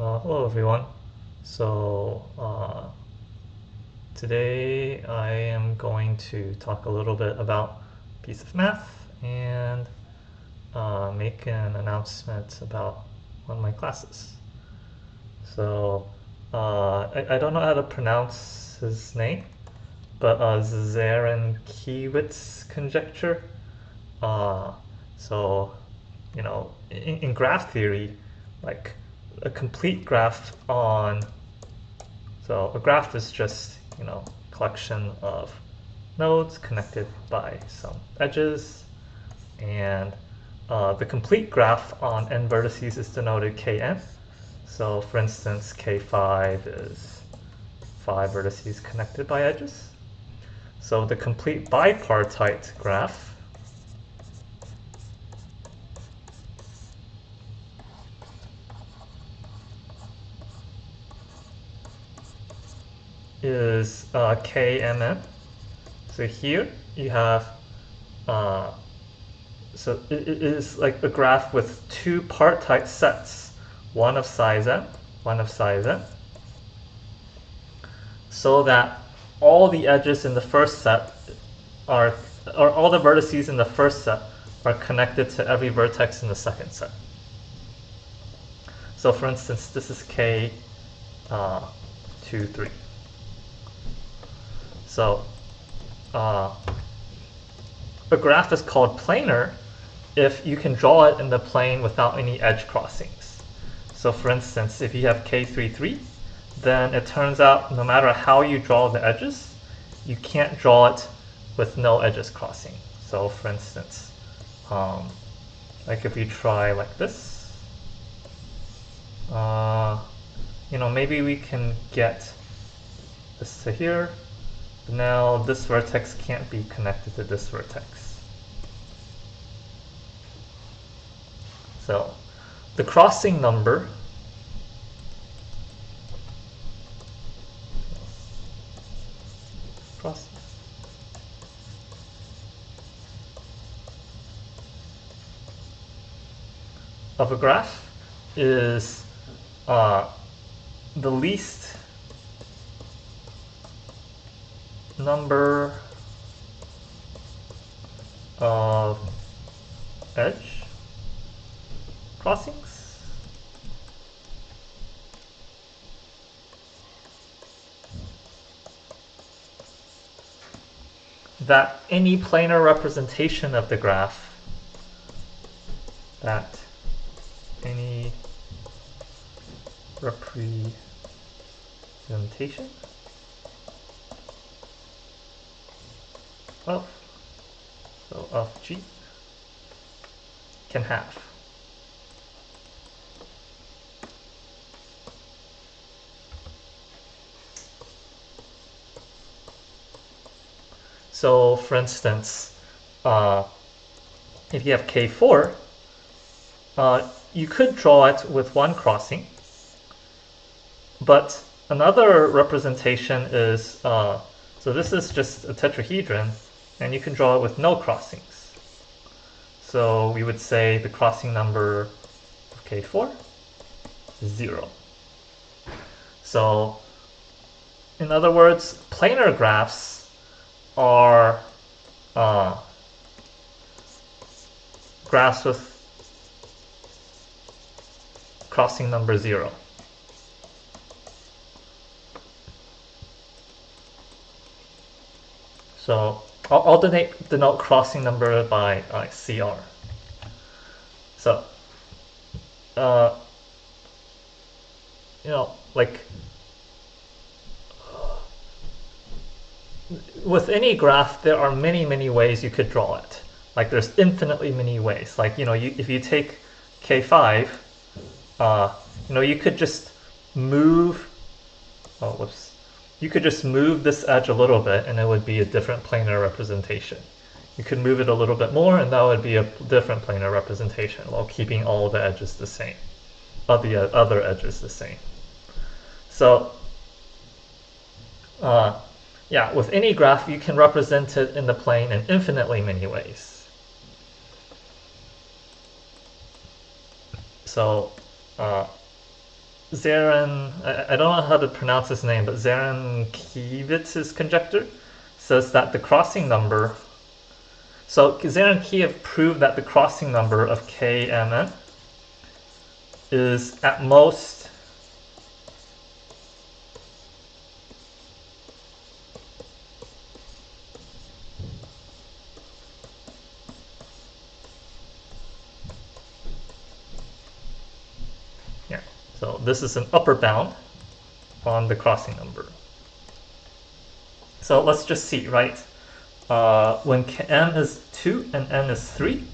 Hello everyone. So today I am going to talk a little bit about a piece of math and make an announcement about one of my classes. So I don't know how to pronounce his name, but Zarankiewicz conjecture. Uh, so in graph theory, like a complete graph on, so a graph is just, collection of nodes connected by some edges, and the complete graph on n vertices is denoted kn. So for instance, k5 is 5 vertices connected by edges. So the complete bipartite graph is KMN. So here you have, so it is like a graph with two partite sets, one of size n, one of size n, so that all the edges in the first set are, or all the vertices in the first set are connected to every vertex in the second set. So for instance, this is K 2, 3. So a graph is called planar if you can draw it in the plane without any edge crossings. So for instance, if you have K33, then it turns out no matter how you draw the edges, you can't draw it with no edges crossing. So for instance, like if you try like this, maybe we can get this to here. Now this vertex can't be connected to this vertex. So the crossing number of a graph is the least number of edge crossings that any planar representation of the graph, that any representation of G can have. So for instance, if you have K4, you could draw it with one crossing, but another representation is, so this is just a tetrahedron, and you can draw it with no crossings. So we would say the crossing number of K4 is 0. So in other words, planar graphs are graphs with crossing number 0. So I'll denote crossing number by CR. So, like with any graph, there are many, many ways you could draw it. Like there's infinitely many ways. Like, if you take K5, you could just move, you could just move this edge a little bit and it would be a different planar representation. You could move it a little bit more and that would be a different planar representation while keeping all the edges the same, all the other edges the same. So yeah, with any graph you can represent it in the plane in infinitely many ways. So I don't know how to pronounce his name, but Zarankiewicz's conjecture says that the crossing number, so Zarankiewicz proved that the crossing number of KMN is at most here. So this is an upper bound on the crossing number. So let's just see, right? When m is 2 and n is 3,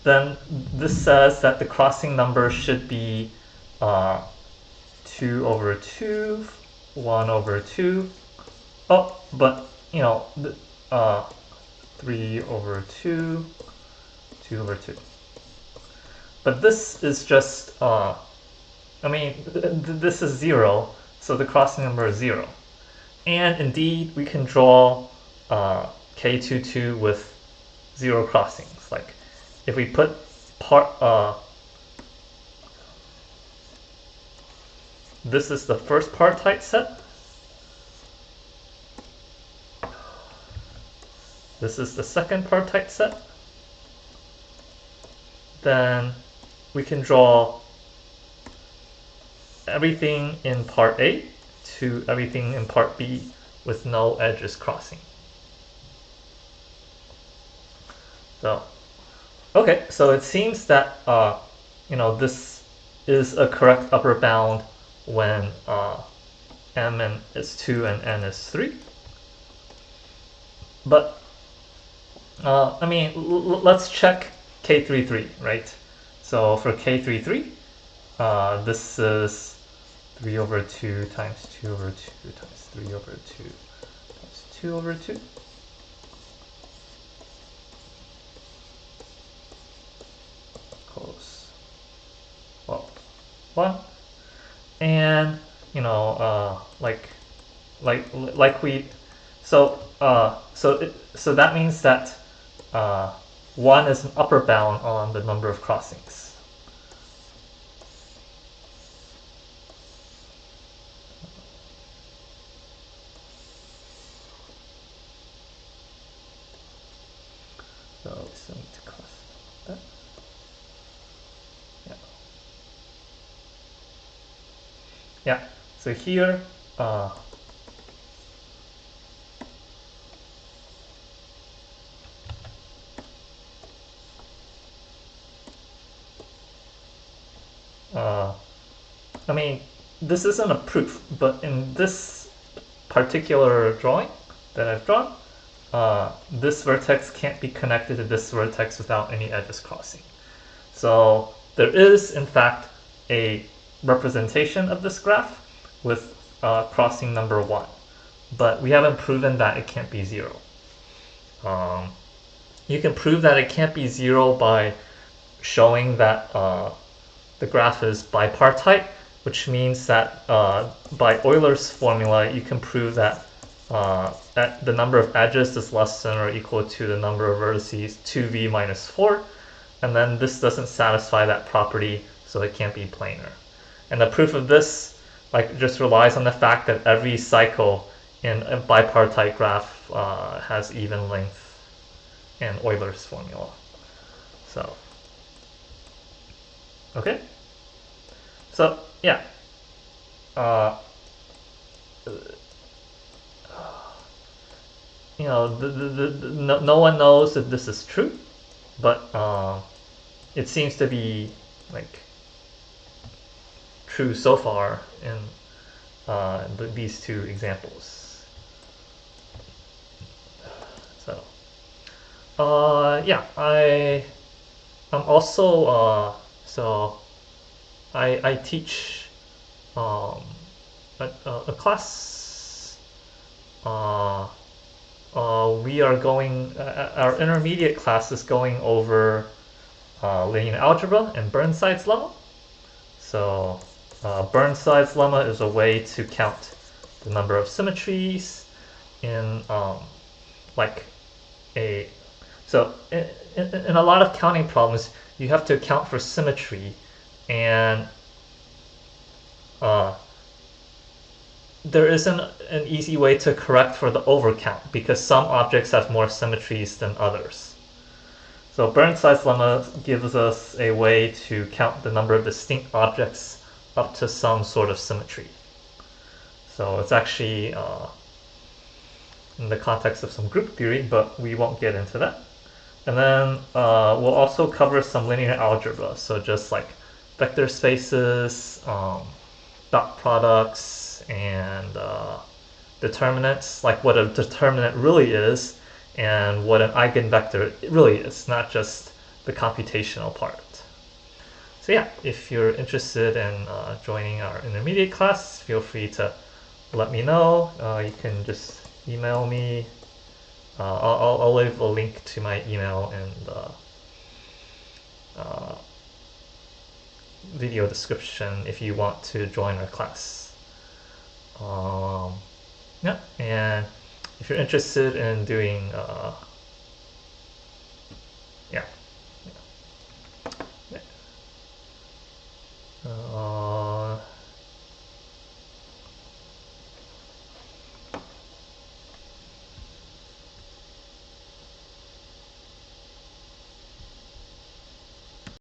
then this says that the crossing number should be 2 over 2, 1 over 2. Oh, but, 3 over 2, 2 over 2. But this is just, this is 0, so the crossing number is 0. And indeed, we can draw K22 with 0 crossings. Like, if we put this is the first partite set. This is the second partite set. Then we can draw everything in part A to everything in part B with no edges crossing. So, okay, so it seems that this is a correct upper bound when m is 2 and n is 3. But let's check K33, right? So for K33, this is 3 over 2 times 2 over 2 times 3 over 2 times 2 over 2. Equals, well, 1. And, so that means that 1 is an upper bound on the number of crossings. So we still need to cross that. Yeah. So here, this isn't a proof, but in this particular drawing that I've drawn, this vertex can't be connected to this vertex without any edges crossing. So there is, in fact, a representation of this graph with crossing number 1, but we haven't proven that it can't be 0. You can prove that it can't be 0 by showing that the graph is bipartite, which means that by Euler's formula, you can prove that the number of edges is less than or equal to the number of vertices 2v minus 4, and then this doesn't satisfy that property, so it can't be planar. And the proof of this just relies on the fact that every cycle in a bipartite graph has even length in Euler's formula. So, okay. So yeah. No one knows if this is true, but it seems to be true so far in these two examples. So yeah, I'm also I teach a class. We are going, our intermediate class is going over linear algebra and Burnside's lemma. So Burnside's lemma is a way to count the number of symmetries in in a lot of counting problems, you have to account for symmetry, and there isn't an easy way to correct for the overcount because some objects have more symmetries than others. So Burnside's lemma gives us a way to count the number of distinct objects up to some sort of symmetry. So it's actually in the context of some group theory, but we won't get into that. And then we'll also cover some linear algebra, so just like vector spaces, dot products, and determinants, like what a determinant really is and what an eigenvector really is, not just the computational part. So yeah, if you're interested in joining our intermediate class, feel free to let me know. You can just email me. I'll leave a link to my email in the video description if you want to join our class. Yeah, and if you're interested in doing